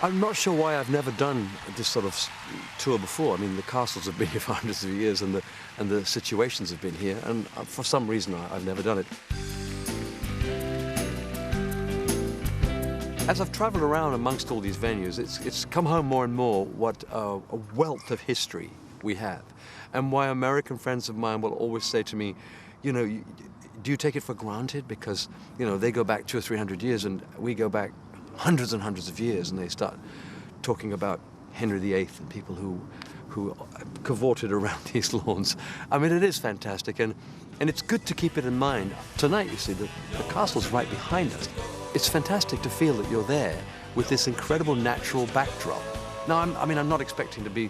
I'm not sure why I've never done this sort of tour before. I mean, the castles have been here for hundreds of years, and the situations have been here, and for some reason I've never done it. As I've travelled around amongst all these venues, it's come home more and more what a wealth of history we have, and why American friends of mine will always say to me, you know, do you take it for granted? Because, you know, they go back 200 or 300 years, and we go back hundreds and hundreds of years, and they start talking about Henry VIII and people who cavorted around these lawns. I mean, it is fantastic, and it's good to keep it in mind. Tonight, you see, the castle's right behind us. It's fantastic to feel that you're there with this incredible natural backdrop. Now, I'm not expecting to be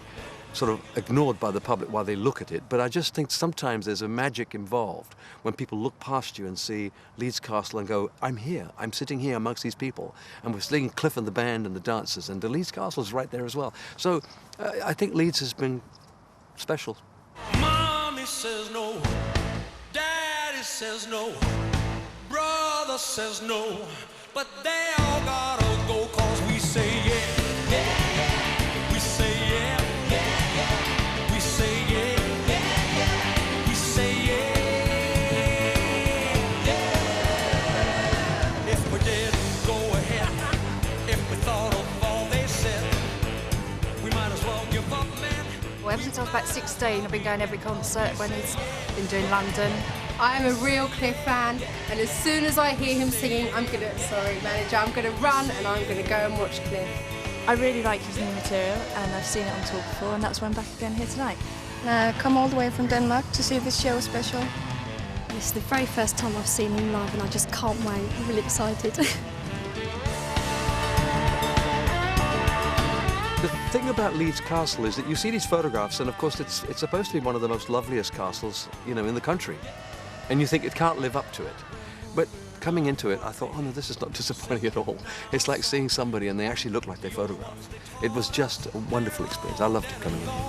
sort of ignored by the public while they look at it, but I just think sometimes there's a magic involved when people look past you and see Leeds Castle and go, I'm here, I'm sitting here amongst these people, and we're seeing Cliff and the band and the dancers, and the Leeds Castle's right there as well. So I think Leeds has been special. Mommy says no, Daddy says no, brother says no, but they all gotta go 'cause we say yeah, yeah, yeah. We say yeah. Well, ever since I was about 16, I've been going every concert when he's been doing London. I am a real Cliff fan, and as soon as I hear him singing, I'm gonna run and I'm gonna go and watch Cliff. I really like his new material, and I've seen it on tour before, and that's why I'm back again here tonight. Come all the way from Denmark to see this show special. It's the very first time I've seen him live, and I just can't wait. I'm really excited. The thing about Leeds Castle is that you see these photographs, and of course it's supposed to be one of the most loveliest castles, you know, in the country, and you think it can't live up to it. But coming into it, I thought, oh no, this is not disappointing at all. It's like seeing somebody and they actually look like they photographed. It was just a wonderful experience. I loved it coming in here.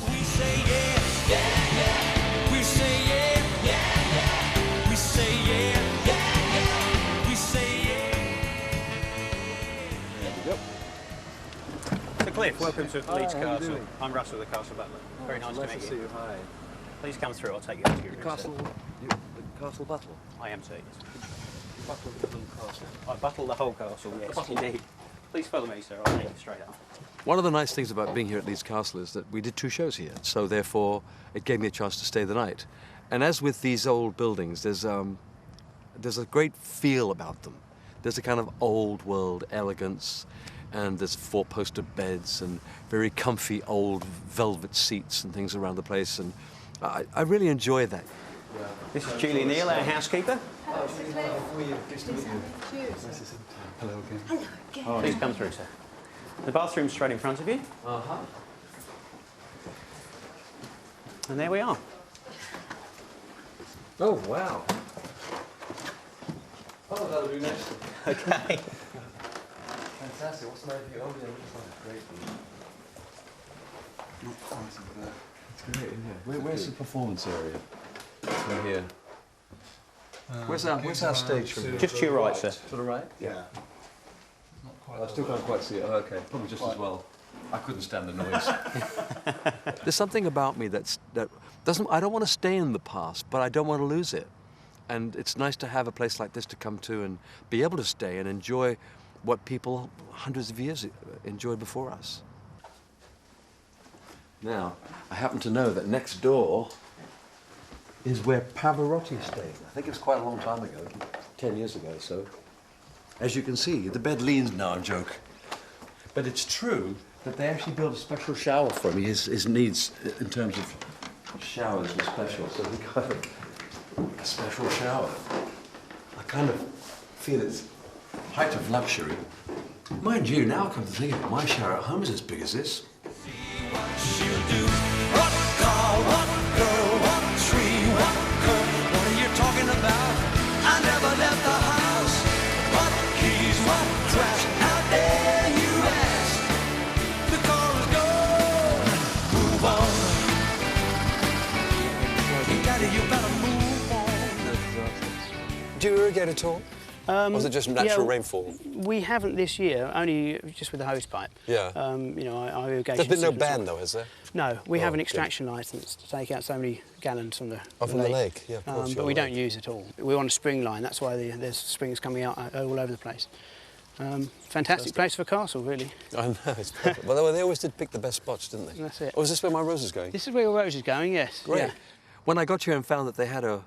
We say yeah, yeah, yeah. We say yeah, yeah, yeah. We say yeah, yeah, yeah. We say yeah. There we go. Cliff, welcome to Leeds Castle. I'm Russell, the Castle Butler. Very nice to meet see you. Hi. Please come through, I'll take you into your room. The castle butler? I am too. Butler the little castle. I buttle the whole castle, yes, indeed. Please follow me, sir, I'll take you straight up. One of the nice things about being here at Leeds Castle is that we did 2 shows here, so therefore it gave me a chance to stay the night. And as with these old buildings, there's a great feel about them. There's a kind of old world elegance, and there's 4-poster beds and very comfy old velvet seats and things around the place, and I really enjoy that. This is Julie Neal, our housekeeper. Hello, again. Please come through, sir. The bathroom's straight in front of you. Uh-huh. And there we are. Oh, wow. Oh, that'll be nice. Okay. Fantastic. What's the name of your old name? Great. Not quite over there. It's great, isn't it? Where's the performance area from here? Where's our stage from here? Just to your right, sir. To the right? Yeah. I still can't quite see it. Oh, okay, probably just as well. I couldn't stand the noise. There's something about me that doesn't. I don't want to stay in the past, but I don't want to lose it. And it's nice to have a place like this to come to and be able to stay and enjoy what people hundreds of years enjoyed before us. Now, I happen to know that next door is where Pavarotti stayed. I think it was quite a long time ago, 10 years ago, so. As you can see, the bed leans now, I'm joking. But it's true that they actually built a special shower for him. His needs in terms of showers were special, so he got a special shower. I kind of feel it's height of luxury. Mind you, now I come to think of it, my shower at home is as big as this. She'll do what car, what girl, what tree, what curl. What are you talking about? I never left the house. What keys, what trash? How dare you ask? The car is gone. Move on. You better move on. Do you irrigate at all? Or was it just natural rainfall? We haven't this year, only just with the hose pipe. Yeah. You know, our irrigation. There's been no system's ban though, has there? No, we have an good. extraction licence to take out so many gallons from the From the lake, yeah, of course. but we don't use it all. We're on a spring line, that's why there's springs coming out all over the place. Fantastic place for a castle, really. I know, it's perfect. Well, they always did pick the best spots, didn't they? That's it. Oh, is this where my rose is going? This is where your rose is going, yes. Great. Yeah. When I got here and found that they had a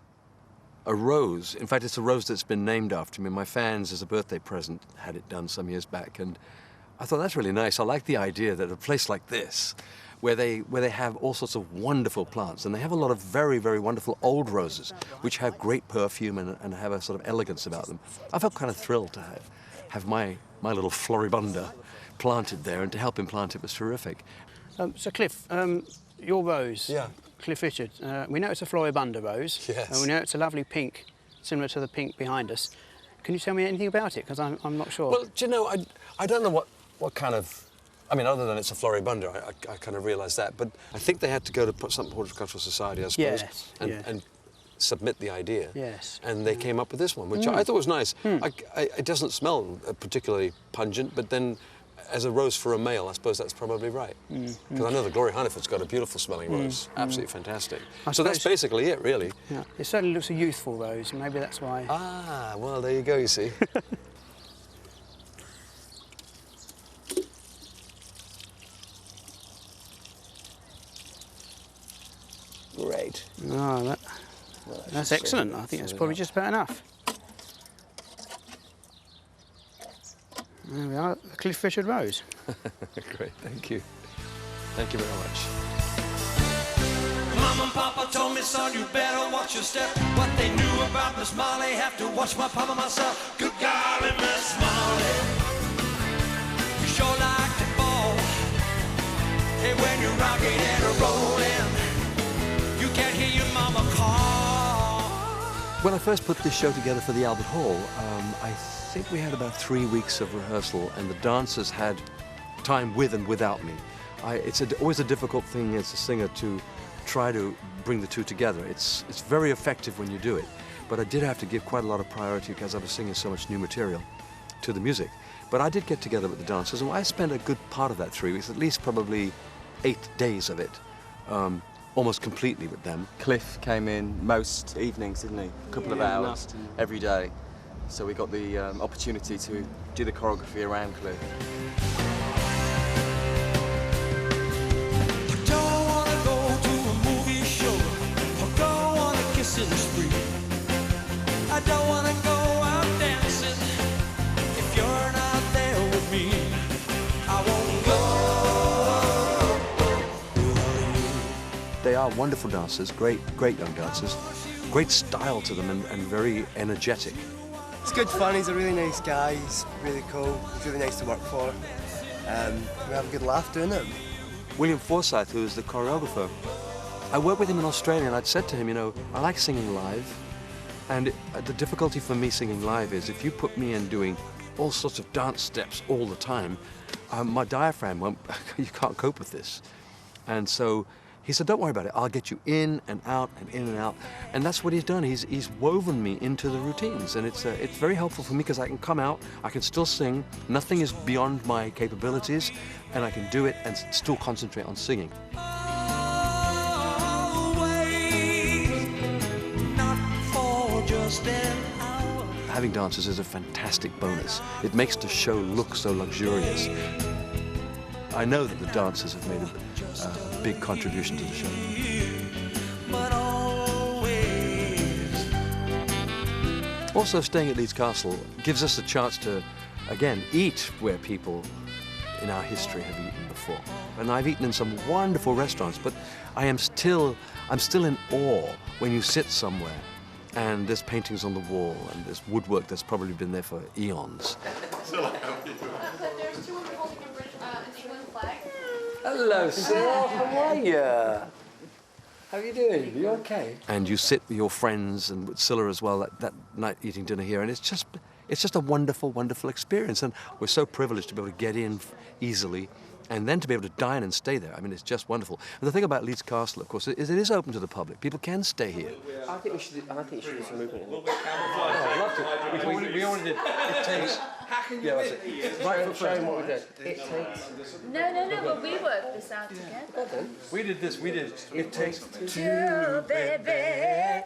rose, in fact, it's a rose that's been named after me. My fans, as a birthday present, had it done some years back, and I thought that's really nice. I like the idea that a place like this, where they have all sorts of wonderful plants, and they have a lot of very, very wonderful old roses, which have great perfume and have a sort of elegance about them. I felt kind of thrilled to have my little floribunda planted there, and to help him plant it was terrific. So Cliff, your rose, Yeah. Cliff Richard, we know it's a floribunda rose, Yes. and we know it's a lovely pink, similar to the pink behind us. Can you tell me anything about it? Because I'm not sure. Well, do you know, I don't know what kind of, I mean, other than it's a floribunda, I kind of realised that, but I think they had to go to some horticultural society, I suppose, Yes, and submit the idea. Yes. And they came up with this one, which I thought was nice. It doesn't smell particularly pungent, but then as a rose for a male, I suppose that's probably right. Because I know the Glory Honeyford's got a beautiful smelling rose, absolutely fantastic. So that's basically it, really. Yeah. It certainly looks a youthful rose, maybe that's why. Ah, well, there you go, you see. Great. Oh, that's excellent. I think that's probably just about enough. There we are, the Cliff Richard rose. Great, thank you. Thank you very much. Mama and Papa told me, son, you better watch your step. What they knew about Miss Molly, have to watch my Papa myself. Good golly, Miss Molly, you sure like to ball. Hey, when you're rocking and rolling, you can't hear your mama call. When I first put this show together for the Albert Hall, I think we had about 3 weeks of rehearsal, and the dancers had time with and without me. It's always a difficult thing as a singer to try to bring the two together. It's very effective when you do it, but I did have to give quite a lot of priority because I was singing so much new material to the music. But I did get together with the dancers, and I spent a good part of that 3 weeks, at least probably 8 days of it, almost completely with them. Cliff came in most evenings, didn't he? A couple of hours every day. So we got the opportunity to do the choreography around Cliff. Don't wanna go to a movie show or go on a kissing spree. I don't wanna go out dancing if you're not there with me. I won't go. They are wonderful dancers, great young dancers, great style to them, and very energetic. It's good fun, he's a really nice guy, he's really cool, he's really nice to work for. We have a good laugh doing it. William Forsythe, who is the choreographer, I worked with him in Australia, and I'd said to him, you know, I like singing live, and the difficulty for me singing live is if you put me in doing all sorts of dance steps all the time, my diaphragm won't, you can't cope with this. And so he said, don't worry about it, I'll get you in and out and in and out. And that's what he's done. He's woven me into the routines, and it's very helpful for me because I can come out, I can still sing, nothing is beyond my capabilities, and I can do it and still concentrate on singing. Having dancers is a fantastic bonus. It makes the show look so luxurious. I know that the dancers have made a big contribution to the show. Also, staying at Leeds Castle gives us a chance to, again, eat where people in our history have eaten before. And I've eaten in some wonderful restaurants, but I'm still in awe when you sit somewhere and there's paintings on the wall and there's woodwork that's probably been there for eons. Hello, sir. How are you? How are you doing? Are you okay? And you sit with your friends and with Scylla as well that night eating dinner here, and it's just a wonderful, wonderful experience. And we're so privileged to be able to get in easily And then to be able to dine and stay there, I mean, it's just wonderful. And the thing about Leeds Castle, of course, is it is open to the public. People can stay here. I think you should do some movement in it. I'd love to. We already did. It takes... Yeah, that's it. Right foot first. What we did. It takes... No, but we worked this out together. We did this, It takes Two, baby.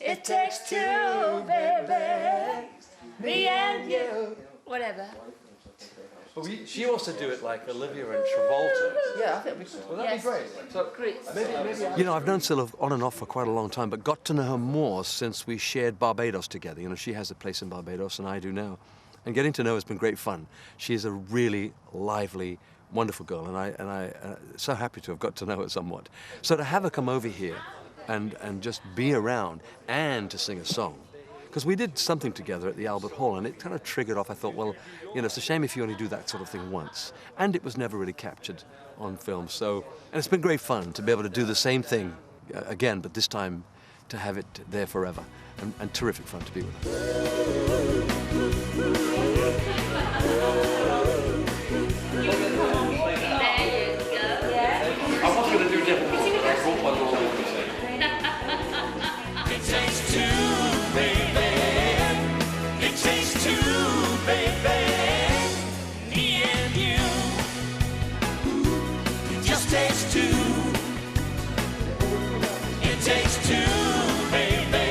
It takes two, baby. Me and you. Whatever. But she wants to do it like Olivia and Travolta. Yeah, I think we could. Well, that'd be great. So, Great. maybe you know, I've known Syl on and off for quite a long time, but got to know her more since we shared Barbados together. You know, she has a place in Barbados, and I do now. And getting to know her has been great fun. She's a really lively, wonderful girl, and I so happy to have got to know her somewhat. So to have her come over here and just be around and to sing a song. Because we did something together at the Albert Hall, and it kind of triggered off. I thought, well, you know, it's a shame if you only do that sort of thing once. And it was never really captured on film. So, and it's been great fun to be able to do the same thing again, but this time to have it there forever. And terrific fun to be with her. I was going to do different. I brought my little It takes two, baby. It takes two, baby. Me and you. It just takes two. It takes two, baby.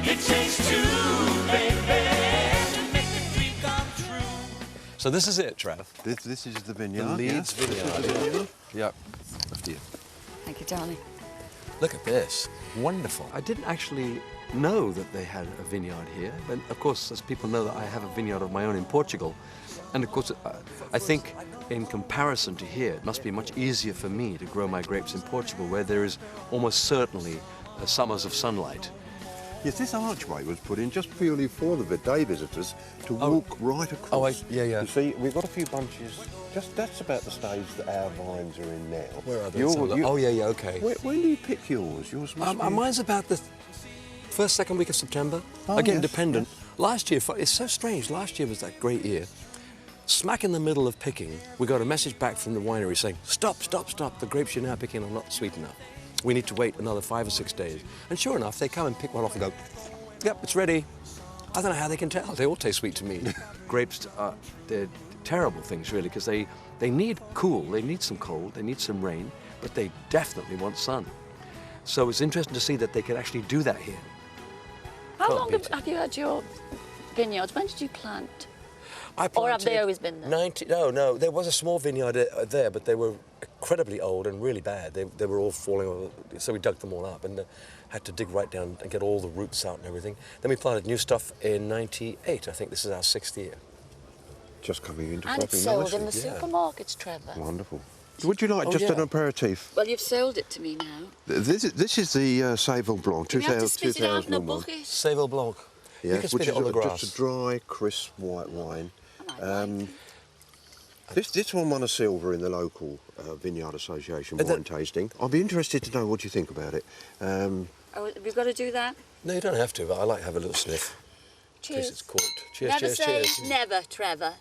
It takes two, baby. To make the dream come true. So this is it, Trav. This is the vineyard. The Leeds vineyard. Yep. After you. Thank you, darling. Look at this. Wonderful. I didn't actually know that they had a vineyard here. But of course, as people know, that I have a vineyard of my own in Portugal. And of course, I think in comparison to here, it must be much easier for me to grow my grapes in Portugal, where there is almost certainly summers of sunlight. Yes, this archway was put in just purely for the day visitors to walk right across. Yeah. You see, we've got a few bunches. That's about the stage that our vines are in now. Where are they? Okay. When do you pick yours? Yours must be... Mine's about the first, second week of September. Oh, I get yes, independent. yes. Last year, it's so strange. Last year was that great year. Smack in the middle of picking, we got a message back from the winery saying, stop. The grapes you're now picking are not sweet enough. We need to wait another 5 or 6 days. And sure enough, they come and pick one off and go, yep, it's ready. I don't know how they can tell. They all taste sweet to me. Grapes are, they're terrible things, really, because they need cool, they need some cold, they need some rain, but they definitely want sun. So it's interesting to see that they can actually do that here. How long have you had your vineyards? When did you plant? Or have they always been there? No, there was a small vineyard there, but they were incredibly old and really bad. They were all falling over, so we dug them all up and had to dig right down and get all the roots out and everything. Then we planted new stuff in '98. I think this is our 6th year. Just coming into And it's sold in the supermarkets, Trevor. Wonderful. Would you like just an aperitif? Well, you've sold it to me now. This is the Saville Blanc, Do you have to spit it out in a 2001. bucket? Saville Blanc. Yeah, You can spit it on the grass. just a dry, crisp white wine. This one won a silver in the local Vineyard Association wine tasting. I'd be interested to know what you think about it. Oh, have you got to do that? No, you don't have to, but I like to have a little sniff. Cheers. In case it's corked. Cheers, Never cheers, say cheers. never, Trevor.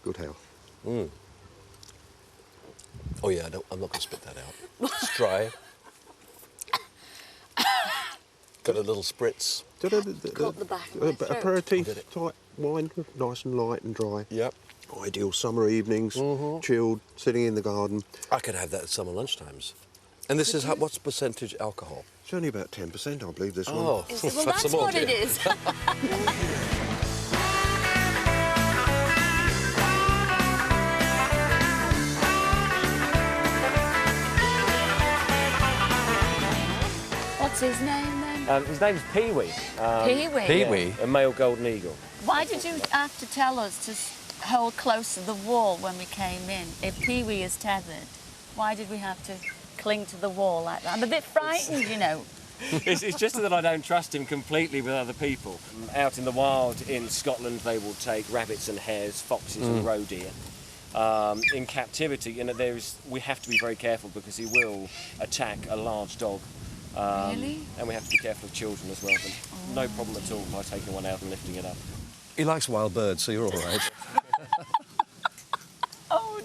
Good hell. Oh yeah, I'm not going to spit that out. It's dry. Got a little spritz. Caught the back of my throat. Aperitif type wine, nice and light and dry. Yep. Ideal summer evenings, chilled, sitting in the garden. I could have that at summer lunchtimes. And this is, what's percentage alcohol? It's only about 10%, I believe, this one. Oh, Well, that's what it is. What's his name then? His name's Pee-wee. Pee-wee? Pee-wee? A male golden eagle. Why did you have to tell us to hold close to the wall when we came in? If Pee-wee is tethered, why did we have to cling to the wall like that? I'm a bit frightened, you know. It's just that I don't trust him completely with other people. Out in the wild in Scotland, they will take rabbits and hares, foxes and roe deer. In captivity, you know, we have to be very careful because he will attack a large dog. Really? And we have to be careful of children as well. But no problem at all by taking one out and lifting it up. He likes wild birds, so you're all right.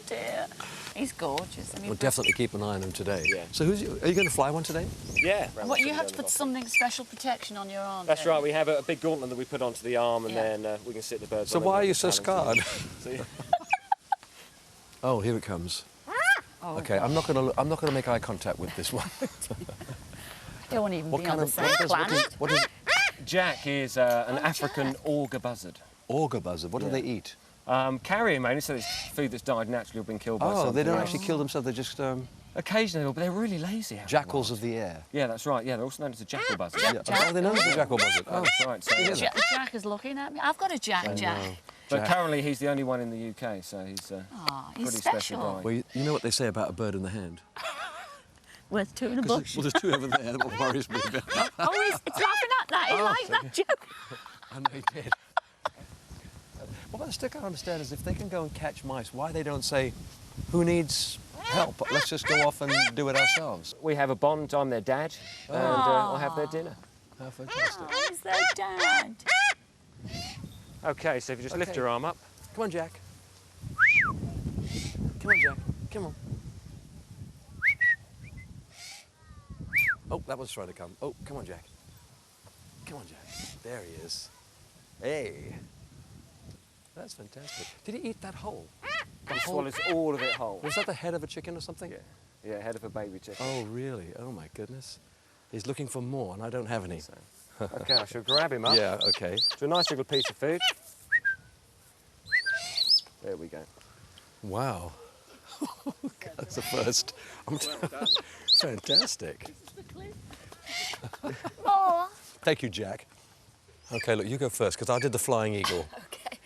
dear. He's gorgeous. I mean, We'll definitely keep an eye on him today. Yeah. So are you going to fly one today? Yeah. What, you have to put something special protection on your arm. That's don't right. We have a big gauntlet that we put onto the arm, and Yeah. then we can sit the birds. So on it why are with you so the talons. scarred? See? Oh, here it comes. Oh, Okay, I'm not going to make eye contact with this one. They won't even What be kind on the of same planet. what is Jack is an African auger buzzard. auger buzzard? What do Yeah. they eat? Carrion mainly, so it's food that's died naturally or been killed by something. Oh, they don't else. actually kill themselves. They just Occasionally, but they're really lazy. out in the jackals wild. of the air. Yeah, that's right. Yeah, they're also known as a jackal buzzard. Yeah. Oh, they're known as the jackal buzzard. Oh, That's right. So, Jack is looking at me. I've got a Jack. but Jack. currently he's the only one in the UK, so he's a He's pretty special. guy. Well, you know what they say about a bird in the hand? Worth two in a 'Cause bush. well, there's two over there. That's what worries me a bit. Oh, it's laughing at that. He liked that joke. I know he did. Well, the stick I understand is if they can go and catch mice, why they don't say, who needs help? Let's just go off and do it ourselves. We have a bond. I'm their dad, and I'll have their dinner. How fantastic. He's their dad. Okay, so if you just lift your arm up. Come on, Jack. Come on, Jack. Come on. Oh, that one's trying to come. Oh, come on, Jack. Come on, Jack. There he is. Hey. That's fantastic. Did he eat that whole? He swallows all of it whole. Was that the head of a chicken or something? Yeah. Yeah, head of a baby chicken. Oh, really? Oh, my goodness. He's looking for more, and I don't have any. Okay, I shall grab him up. Yeah, okay. To a nice little piece of food. There we go. Wow. That's the first. Fantastic. Oh. Thank you, Jack. Okay, look, you go first, because I did the flying eagle. Okay.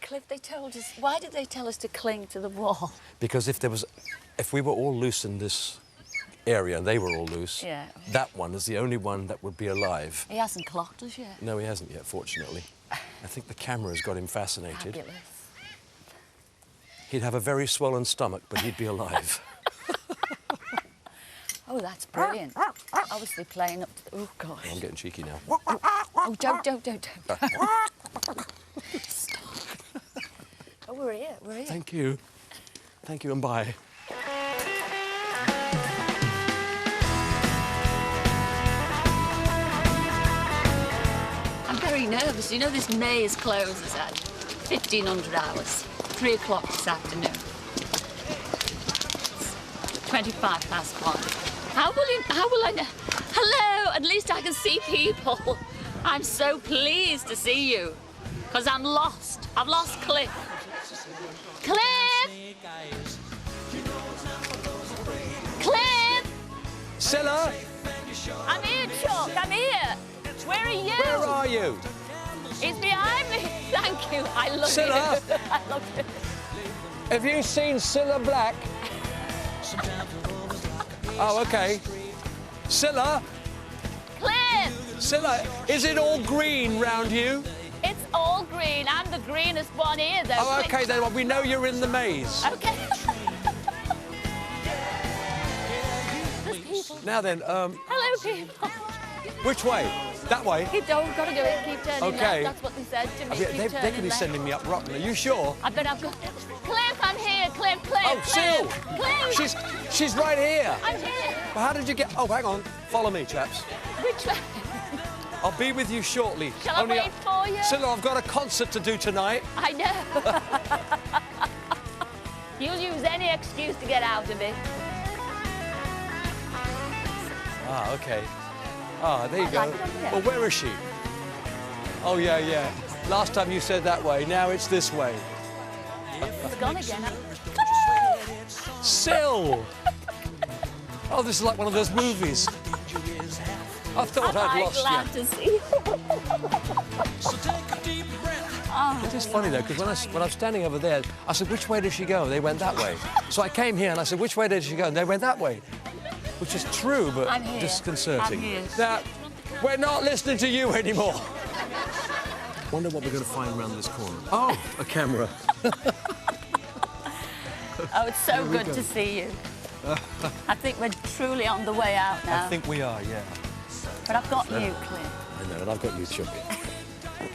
Cliff, they told us. Why did they tell us to cling to the wall? Because if we were all loose in this area and they were all loose, Yeah. that one is the only one that would be alive. He hasn't clocked us yet. No, he hasn't yet, fortunately. I think the camera's got him fascinated. Fabulous. He'd have a very swollen stomach, but he'd be alive. Oh, that's brilliant. Obviously playing up to the... Oh, gosh. I'm getting cheeky now. Oh, don't. Stop. Oh, we're here. Thank you. Thank you, and bye. I'm very nervous. You know this maze closes at 1500 hours. 3 o'clock this afternoon. 25 past 1. How will I know? Hello, at least I can see people. I'm so pleased to see you. Because I'm lost. I've lost Cliff. Cliff! Cliff! Scylla! I'm here, Chuck. I'm here. Where are you? Where are you? He's behind me. Thank you. I love Scylla! you. I love you. Have you seen Scylla Black? Oh, okay. Scylla? Cliff! Scylla, is it all green round you? It's all green. I'm the greenest one here, though. Oh, okay, then well, we know you're in the maze. Okay. There's people. Now then, Hello, people. which way? That way? Keep going. Gotta go in. Keep turning Okay. left. That's what they said to me. I mean, Keep they turning could be left. sending me up rotten. Are you sure? I bet I've got... Cliff, I'm here. Cliff. Oh, Sil! Cliff. She's right here. I'm here. Well, how did you get... Oh, hang on. Follow me, chaps. Which way? I'll be with you shortly. Shall I wait for you? Scylla, I've got a concert to do tonight. I know. You'll use any excuse to get out of it. Ah, okay. Ah, there you go. like it over there. Well, where is she? Oh, yeah. Last time you said that way, now it's this way. It's gone again. Sil! Oh, this is like one of those movies. I thought I'd lost glad you. to see you. It is funny though, because when I'm standing over there, I said, which way did she go? They went that way. So I came here and I said, which way did she go? And they went that way. Which is true, but I'm here. disconcerting. I'm here. Now, we're not listening to you anymore. Wonder what we're going to find around this corner. Oh, a camera. Oh, it's so Here we good go. to see you. I think we're truly on the way out now. I think we are, yeah. But I've got you, Cliff. I know, and I've got you, Chuck.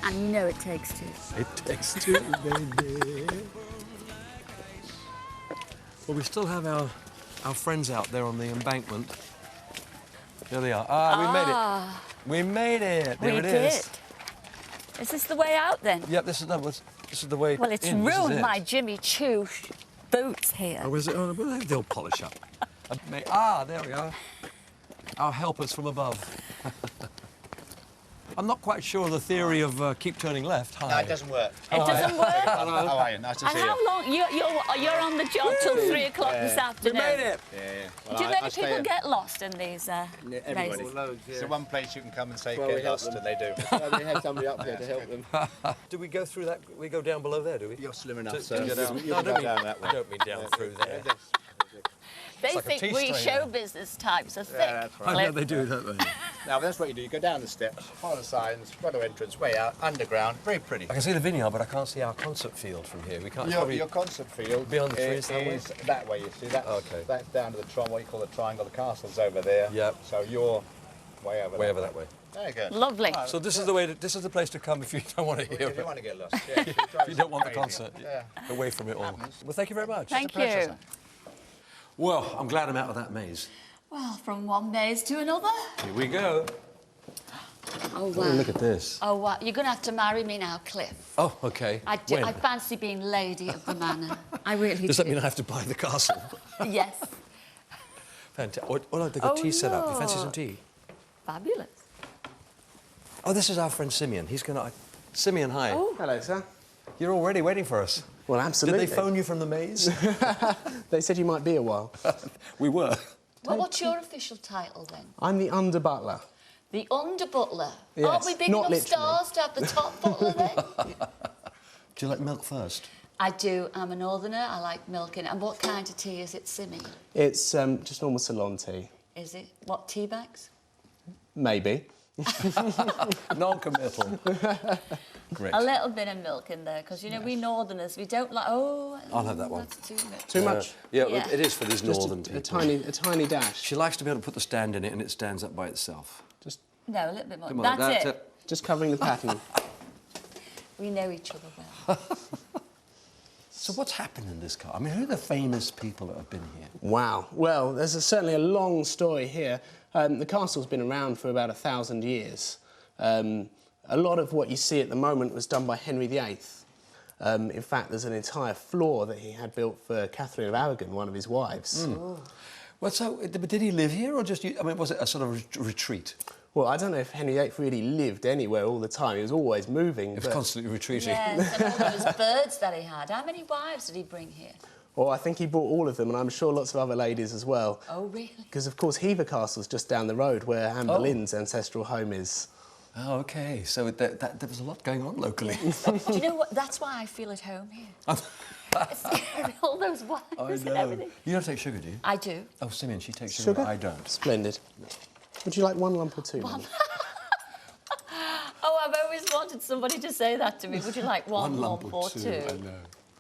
And you know it takes two. It takes two, baby. Well, we still have our friends out there on the embankment. There they are. Ah, we made it. We made it. There We it is. did. Is this the way out then? Yep, this is the way. Well, it's in. This is ruined it. my Jimmy Choo boots here. Oh, is it? Oh, well, they'll polish up. There we are. Our helpers from above. I'm not quite sure of the theory of keep turning left. Hi. No, it doesn't work. It doesn't work? Hello. How are you? Nice to And see you. how long? You're on the job till 3 o'clock this afternoon. We made it. Yeah. Do many people get lost in these Everybody. mazes? Loads, yeah. So one place you can come and say Well, get we help lost, them. and they do. We have somebody up there to help them. Do we go through that? We go down below there, do we? You're slim enough, To sir. get out. You No, I can don't go mean down that way. I don't mean down through there. They like a think tea we strainer. show business types are thick. Yeah, that's right. I know Cliff. they do, don't they? Now, that's what you do. You go down the steps, follow the signs, follow entrance, way out, underground, very pretty. I can see the vineyard, but I can't see our concert field from here. We can't. probably Your concert field beyond the trees that way? is that way, you see. That's, Okay. That's down to the what you call the triangle. The castle's over there. Yep. So you're way over way over that way. Very good. Lovely. So this is the way. This is the place to come if you don't want to hear If you it. want to get lost, yeah. If you don't want the Crazy. concert, Yeah. away from it all. Well, thank you very much. Thank It's a pleasure, you. sir. Well, I'm glad I'm out of that maze. Well, from one maze to another. Here we go. Oh, Oh, wow. look at this. Oh, wow. You're going to have to marry me now, Cliff. Oh, okay. I When? fancy being lady of the manor. I really Does do. that mean I have to buy the castle? Yes. Fantastic. Oh, no, they've got Oh, tea set up. You fancy no. some tea? Fabulous. Oh, this is our friend Simeon. He's going to... Simeon, hi. Oh. Hello, sir. You're already waiting for us. Well, absolutely. Did they phone you from the maze? They said you might be a while. We were. Well, what's your official title then? I'm the under butler. The under butler. Yes, Aren't we big not enough literally. stars to have the top butler then? Do you like milk first? I do. I'm a northerner. I like milk in it. And what kind of tea is it, Simmy? It's just normal Ceylon tea. Is it? What, tea bags? Maybe. Non-committal. Great. A little bit of milk in there, because, you know, we northerners, we don't like... Oh, I'll have that one. That's too much. Too much? Yeah, Yeah. it is for these Just northern a people. tiny dash. She likes to be able to put the stand in it and it stands up by itself. Just, No, a little bit more. Come on, That's it. just covering the pattern. We know each other well. So what's happened in this car? I mean, who are the famous people that have been here? Wow. Well, there's certainly a long story here. The castle's been around for about 1,000 years. A lot of what you see at the moment was done by Henry VIII. In fact, there's an entire floor that he had built for Catherine of Aragon, one of his wives. Well, so did he live here or just? I mean, was it a sort of retreat? Well, I don't know if Henry VIII really lived anywhere all the time. He was always moving. He was constantly retreating. Yes, and all those birds that he had. How many wives did he bring here? Well, I think he brought all of them, and I'm sure lots of other ladies as well. Oh, really? Because, of course, Hever Castle's just down the road where Anne Boleyn's ancestral home is. Oh, OK. So there was a lot going on locally. Do you know what? That's why I feel at home here. All those wives and everything. You don't take sugar, do you? I do. Oh, Simeon, she takes sugar. Sugar? I don't. Splendid. Would you like one lump or two? One. Oh, I've always wanted somebody to say that to me. Would you like one lump or two? I know.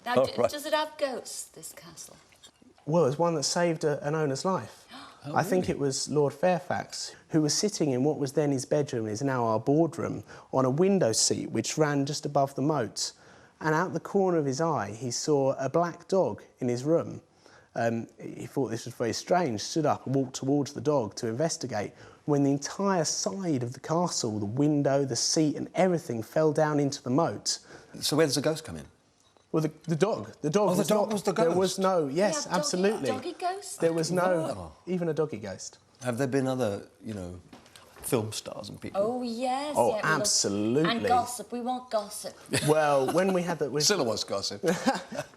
Now, Oh, right. does it have ghosts, this castle? Well, it was one that saved an owner's life. I think it was Lord Fairfax, who was sitting in what was then his bedroom and is now our boardroom, on a window seat which ran just above the moat. And out the corner of his eye, he saw a black dog in his room. He thought this was very strange, stood up and walked towards the dog to investigate, when the entire side of the castle, the window, the seat and everything fell down into the moat. So where does the ghost come in? Well, the dog. The dog. Oh, the dog was the There ghost? was no. Yes, We have absolutely. Doggy ghosts? There was no, Wow. even a doggy ghost. Have there been other, film stars and people? Oh, yes. Oh, yeah, we love- absolutely. And gossip. We want gossip. Well, when we had that with, Still was gossip.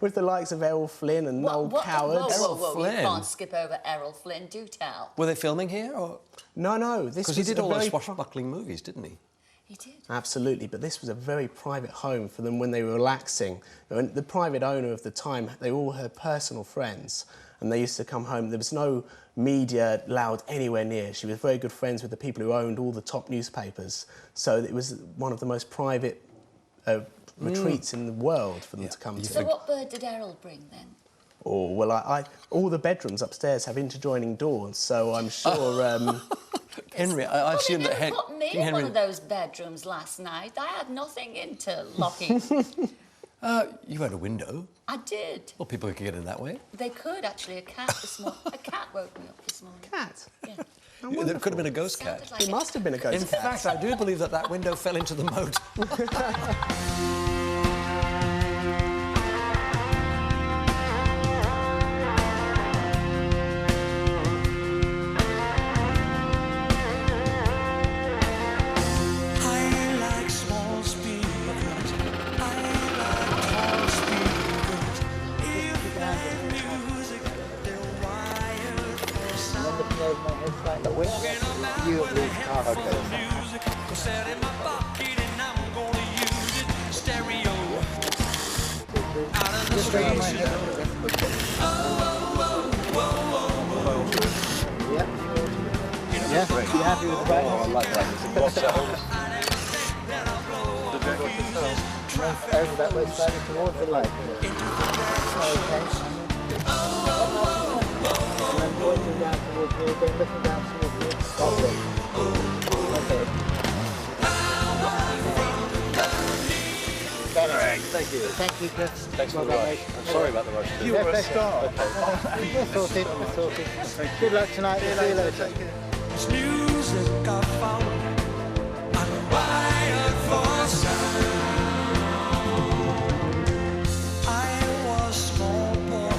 with the likes of Errol Flynn and Noel Coward. Whoa, Flynn. You can't skip over Errol Flynn. Do tell. Were they filming here? No, this Because was he did a all those very swashbuckling movies, didn't he? He did. Absolutely, but this was a very private home for them when they were relaxing. And the private owner of the time, they all had personal friends, and they used to come home. There was no media allowed anywhere near. She was very good friends with the people who owned all the top newspapers. So it was one of the most private retreats in the world for them to come to. So what bird did Errol bring then? Oh, well, I all the bedrooms upstairs have interjoining doors, so I'm sure... Henry, I assume that Put me King in one Henry... of those bedrooms last night. I had nothing interlocking. You had a window. I did. Well, people could get in that way. They could actually. A cat woke me up this morning. Cat? Yeah. Yeah, there could have been a ghost cat. Sounded like It must have been a ghost In cat. fact, I do believe that that window fell into the moat. I like small speakers. I like tall speakers. If the music, they're wired for sound. Walking around with a headphone music. Set in my pocket and I'm gonna use it. Stereo. Out in the streets. Yeah, you happy with that? Oh, I like that. Over that way, sliding towards the lake. Okay. And then pointing down towards you, then looking down towards you. Okay. Thank you. Thank you, Chris. Thanks for the rush. I'm sorry about the rush. You were best off. We're sorted. Good luck tonight. See you later. It's music I found. I'm wired for sound. I was small boy.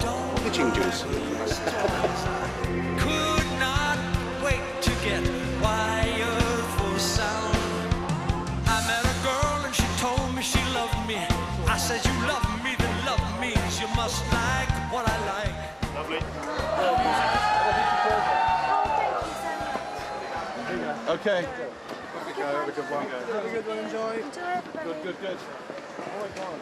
Don't Pitching juice. could not wait to get wired for sound. I met a girl and she told me she loved me. I said, you love me, then love means you must like what I like. Lovely. Okay. Have a go, have a good one. Have a good one, enjoy. Good, good, good. Oh my God.